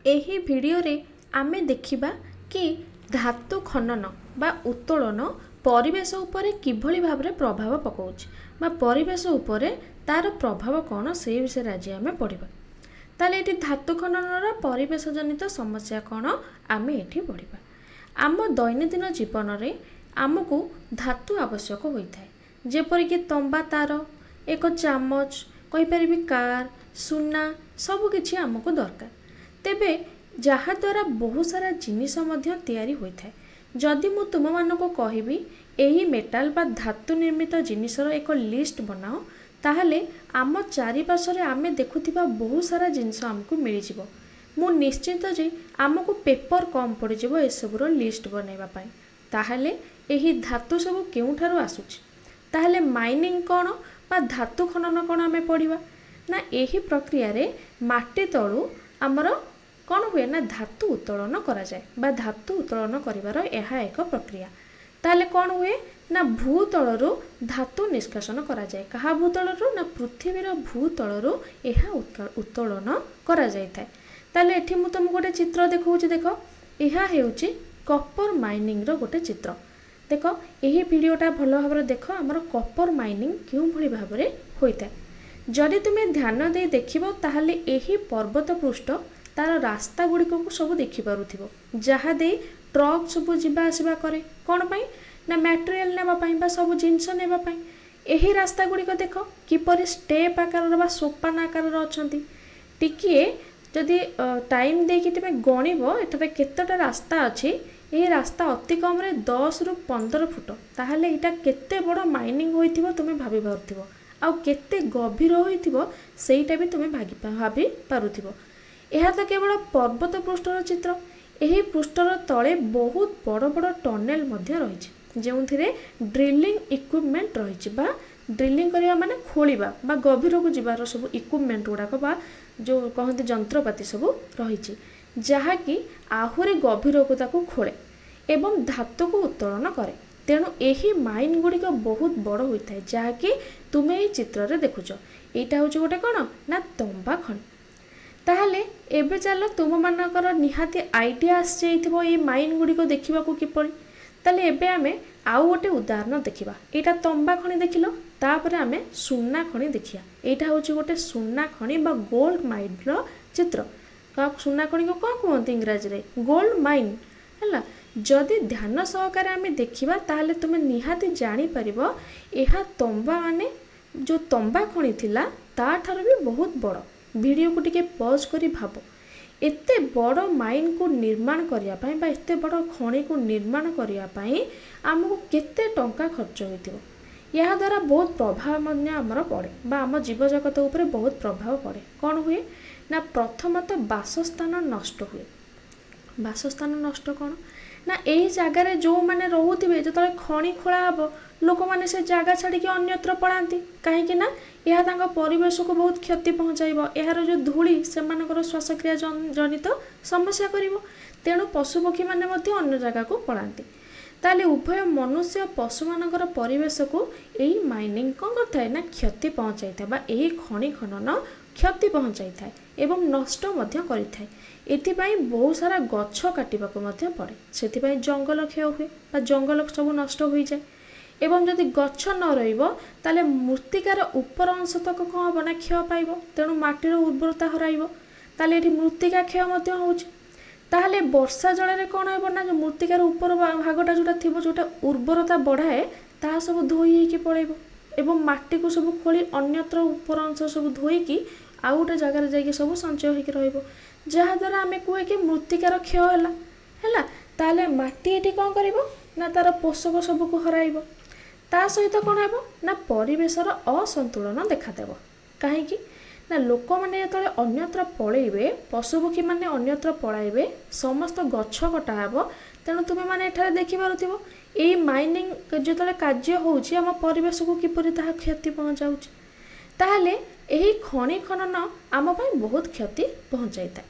ଏହି ଭିଡ଼ିଓରେ ଆମେ ଦେଖିବା କି धातु खनन बा उत्तोलन परिवेश उपरे किभली भाबरे प्रभाव पकाउछ बा परिवेश उपरे तार प्रभाव कौन से विषय आज आम पढ़ा। ताले एटी धातु खनन परिवेश जनित समस्या कौन आम एठी पढ़ा। आम दैनंदिन जीवन में आमको धातु आवश्यक होता है जेपरिक तंबा तार एक चामच कहीपर कार सुना सबकि आमको दरकार। तेबे जहा द्वारा बहुत सारा जिनिस तैयारी होता है। जदि मु तुम मानक कहबी एही मेटाल बा धातु निर्मित जिनिसर एक लिस्ट बनाओ ताहले आम चारिपार्श्व आमे देखुथिबा बहुत सारा जिनिस आमको मिल जिवो। मु निश्चित जे आमको पेपर कम पड़ जिवो एसबुर लिस्ट बनैबा पाई। ताहले एही धातु सब केउठारु आसुछि ताहले माइनिंग कौन बा धातु खनन कौन आमे पढ़िबा ना एही प्रक्रिया रे माटी तळु आमर कौन हुए ना धातु उत्तोलन करा जाए बा धातु उत्तोलन करिवार एहा एक प्रक्रिया। ताले कौन हुए ना भूतलरू धातु निष्कासन करा जाए। कहा भूतलरू ना पृथ्वीर भूतलरू एहा उत्तोलन करा जाय थाए। ताले एठी मु तुमको गोटे चित्र देखौछि। देखो एहा हेउछि कपर माइनिंग रो गोटे चित्र। देखो एही वीडियोटा भलो भाबरे देखो हमर कपर माइनिंग क्यों भली भाबरे होइता। जदि तुमे ध्यान दे देखिबो ताहले एही पर्वत पृष्ठ तार रास्ता गुड़िक को सब देखिपुव जहाँ दे ट्रक सब जीवा आसवा करे कौन पाई ना मटेरियल नेबाई बा सब जिनस नेबाई। यही रास्ता गुड़िक देख किपर स्टेप आकार बा सोपान आकार अच्छा टिके जदि टाइम देकी तुम गणब एठारे केतटा रास्ता अच्छी यही रास्ता अति कम 10 ରୁ 15 फुट ताहले एटा केते बड़ माइनिंग होइथिबो तुमे भाबी पारुथिबो आ केते गभीर होइथिबो सेइटा भी तुमे भाबी पारुथिबो। यह तो केवल पर्वत पृष्ठर चित्र। यही पृष्ठर तले बहुत बड़ बड़ टनेल रही जो ड्रिलिंग इक्विपमेंट रही बा ड्रिलिंग करने माने खोलिबा बा गभीर को जीवार सब इक्विपमेंट गुड़ाक बा जो कहते जंत्रपाति सब रही जहाँकि आहुरी गभीर को ताकू खोले एवं धातु को उत्तोलन करे। तेणु यही माइन गुड़िक बहुत बड़ होता है जहाँकि तुम्हें ये चित्र रे देखुच। यहाँ हूँ गोटे कौन ना तंबा खଣି। ताहले एबे चलो तुम मानकर निहाती आइडिया आसो ये माइन गुड़िक देखा किपर। ताले एबे आमे आउ गोटे उदाहरण देखा। यहाँ तंबा खଣି देखिल तापर आमे सुना खଣି देखिया। यहाँ हूँ गोटे सुना खଣି बा गोल्ड माइन रो चित्र। सुना खଣି को कौन कहते इंग्राजी रे गोल्ड माइन है। जदि ध्यान सहकार आमे देखिबा ताहले तुमे निहाती जानी परिबो एहा तंबा माने जो तंबा खଣି थिला ताठार भी बहुत बड़। वीडियो को टिके पॉज करी भाबो एते बड़ माइन को निर्माण करिया पई बा एते बड़ खଣି को निर्माण करिया पई हमको केते टंका खर्च होइतिबो। या द्वारा बहुत प्रभाव मन्य हमर पड़े बा आम जीव जगत उपरे बहुत प्रभाव पड़े। कौन हुए ना प्रथमतः बासस्थान नष्ट हुए। बासस्थान नष्ट कौन ना यही जगार जो मैंने रोथे जो खଣି खोला हम लोक मैंने से जगह छाड़ी अन्यत्र पलांती कहीं ना यह परिवेश को बहुत क्षति पहुँचाइब। यार जो धूली से श्वासक्रिया जनित समस्या करिवो। तेणु पशुपक्षी मैंने अन्य जगह को पलांती। ताले उभय मनुष्य पशु मानकर परिवेश को यही माइनिंग कौन करता ना क्षति पहुँचाई था यही खଣି खनन क्षति पहुँचाई था एवं नष्ट करिथाए। एथिपाई बहुत सारा गछ काटिबाको मध्य पड़े से जंगल क्षय हुए बा जंगल सब नष्ट हो जाए। एवं जदि गछ न रहिबो ताले मृत्तिकार ऊपर अंश तक कौन हम ना क्षय पाइब। तेणु माटीर उर्वरता हराइब ताले एठी मृत्तिका क्षय मध्य होउछि। ताहले वर्षा जल रे कौन हो ना जो मृत्तिकार ऊपर भागटा जोटा थिबो जोटा उर्वरता बढ़ाए ता सब धोई होइकी पळेइबो एवं माटी को सब खोली अन्यत्र ऊपर अंश सब धोईकी आउ गोटे जगार जाइए सब संचय होकर रहिबो जहाद्वारा आमे कहे कि मृत्तिकार क्षय है। ताले माटी एटी कौन करिबो ना तार पोषक सब को हराइबो। ता सहित कौन हेबो ना परिवेशर असंतुलन देखादेव। कहीं ना लोक मैंने जो अन्यत्र पलैबे पशुपक्षी मैंने अन्यत्र पलाइबे समस्त गछ कटा हेब। तेणु तुम्हें मैंने एठारे देखिपारुथिबो एई माइनिंग जो कार्य होउछि आम परिवेश को किपरि ताहा क्षति पहुँचाउछि। ताहले यही खଣି खनन आम पाई बहुत क्षति पहुँचाई था।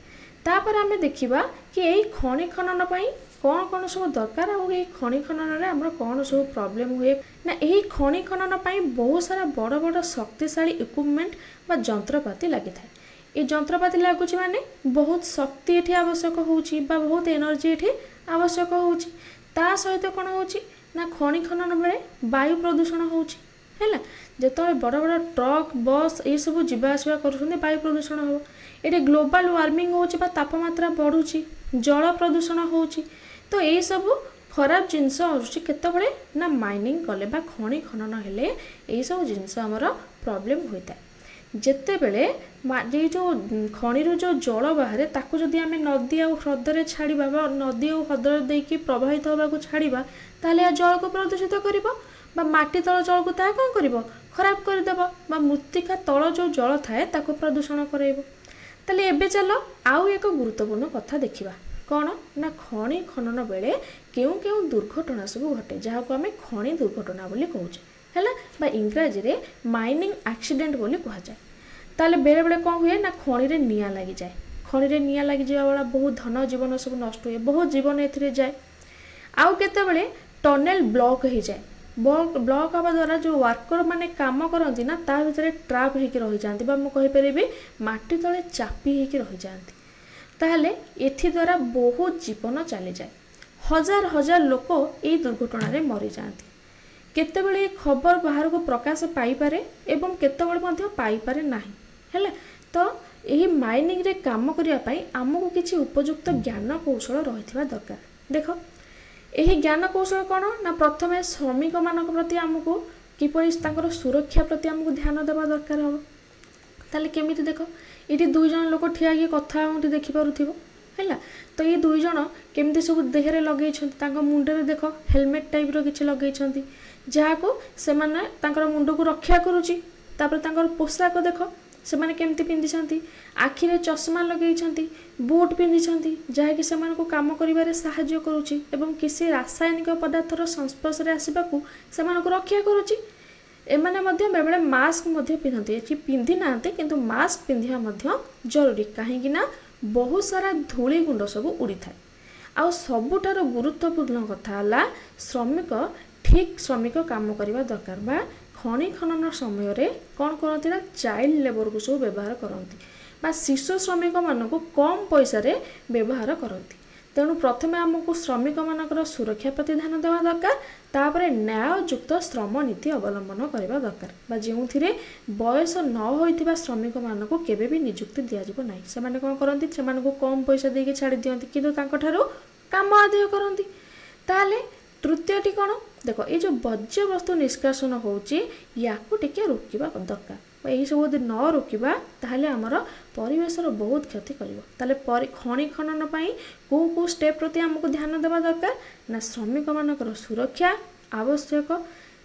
तापर आमे देखिबा कि यही खଣି खनन पाई कौन कौन सब दरकार और यही खଣି खनन रे हमर कौन सब प्रॉब्लम हुए ना यही खଣି खनन पाई बहुत सारा बड़ बड़ शक्तिशाली इक्विपमेंट बा जंत्रपाति लगी था। ये जंत्रपाति लगुच माने बहुत शक्ति ये आवश्यक होउची बा बहुत एनर्जी ये आवश्यक होउची। ता सहित कौन होउची ना खनि खनन बेले वायु प्रदूषण होउची हैला। जेतबे बड़ बड़ ट्रक बस ये सब जीवा आसवा करूछन्ते वायु प्रदूषण हो। ये ग्लोबल वार्मिंग होउची बा तापमात्रा बढ़ुची, जल प्रदूषण होउची। तो ये सब खराब जिनस आसुची केतबेले ना माइनिंग कले बा खनि खनन हेले ये सब जिनस हमर प्रॉब्लम होता है। जेते बेले ये जो खनि जो जल बाहर ताकू जदि आमे नदी आ ह्रदरे छाड़िबा बा नदी आ ह्रदरे देकी प्रवाहित होबा को छाड़िबा ताले जल को प्रदूषित करिवो बा माटी तल जल को ता कोन करिवो खराब कर देबो बा मृत्तिका तल जो जल थाए ताको प्रदूषण करैबो। ताले एबे चलो आउ एक गुरुत्वपूर्ण कथा देखिबा कौन ना खनि खनन बेले केउ केउ दुर्घटना सब घटे जहाँ को आमे खनि दुर्घटना बोली कहूचे हैला बा इंग्रजी रे माइनिंग एक्सीडेंट बोली कहा जाए। ताले बेले बेले कौन हुए ना खनि रे निया लगी जाए। खनि रे निया लगी जावा वाला बहुत धन जीवन सब नष्ट हुए, बहुत जीवन एथिरे जाए। आउ केते बेले टनेल ब्लॉक हो जाए। ब्लॉक हवा द्वारा जो वर्कर माने काम करती ना ता भीतर ट्राप होकर रही जाती बा कहि परिबे माटी तले चापी होकर रही जाती। ताहले एथि द्वारा बहुत जीवन चली जाए, हजार हजार लोक ये दुर्घटना रे मरी जाती। केतेबेले ये खबर बाहर को प्रकाश पाई पारे एवं केतेबेले मध्य पाई पारे नाही हैला। तो यही माइनिंग रे काम करिया पई हमकु किछि उपयुक्त ज्ञान कौशल रहिथिबा दरकार। देखो यही ज्ञान कौशल कौन ना प्रथमे श्रमिक मान प्रति आमको किपरि तांकर सुरक्षा प्रति आमको ध्यान देवा दरकार हम। ताले केमिति देखो ये दुई जन लोक ठिया कि कथा होंठी देखि पारुथिबो हैला। तो ये दुई जन केमिति सब देहरे लगे तांको मुंडे रे देखो हेलमेट टाइप रो किछि लगे जहाँ को से माने तांकर मुंड को रक्षा करुची। तापर तांकर पोशाक देखो से माने केमिति पिंधिछंती, आखिरे चश्मा लगेइछंती, बूट पिंधिछंती जहाँकि से मानको काम करिबारे सहाय्य करुची एवं किसी रासायनिक पदार्थर संस्पर्श रे आसीबाकू से मानको रक्षा करुची। एमाने मध्य बेबेले मास्क मध्य पिंधती एची पिंधि नांते किंतु मास्क पिंधिया मध्य जरूरी काहेकि ना बहुत सारा धूली गुंड सब उड़ी थाए। आ सबुठार गुरुत्वपूर्ण कथा हला श्रमिक ठीक श्रमिक काम करने दरकार बा खनि खनन समय रे कौन करती ना चाइल्ड लेबर को सब व्यवहार करती बा शिशु श्रमिक मान को कम पैसा रे व्यवहार करती। तेणु प्रथमे आमको श्रमिक मानकर सुरक्षा प्रति ध्यान देवा दरकार, तापरे न्याययुक्त श्रम नीति अवलंबन करने दरकार बा जो बयस न होइथिबा श्रमिक मान को केबे भी नियुक्ति दिया नहीं। से माने कौन करती से कम पैसा देके छाड़ी दियंती किंतु तांको ठारो काम आदाय करती। ताले तृतीयटी कौन देखो ये जो वर्ज्य वस्तु निष्कासन होची याकू टिके रोकिबा दरकार। यही सब यदि न रोकिबा ताहले हमर परिवेशर बहुत क्षति करिवो। ताहले खनि खनन पई को स्टेप प्रति हमको ध्यान देवा दरकार ना श्रमिक मानकर सुरक्षा आवश्यक,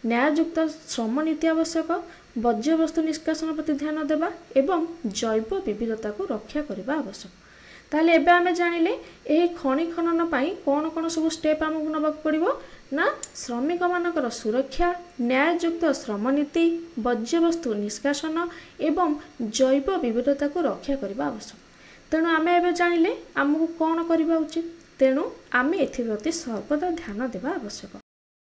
न्याययुक्त श्रम नीति आवश्यक, वर्ज्य वस्तु निष्कासन प्रति ध्यान देवा एवं जैव विविधता को रक्षा करने आवश्यक। ताहले एबे आमे जानिले एही खनि खनन पई कोन कोन सब स्टेप हमकु नबाक पड़िबो ना श्रमिक मानकर सुरक्षा, न्याययुक्त श्रम नीति, वर्ज्य वस्तु निष्कासन एवं जैव विविधता को रक्षा करने आवश्यक। तेणु आमे एबे जानिले आमको कोन करबा उचित, तेणु आमे एथि प्रति सर्वदा ध्यान देवा आवश्यक।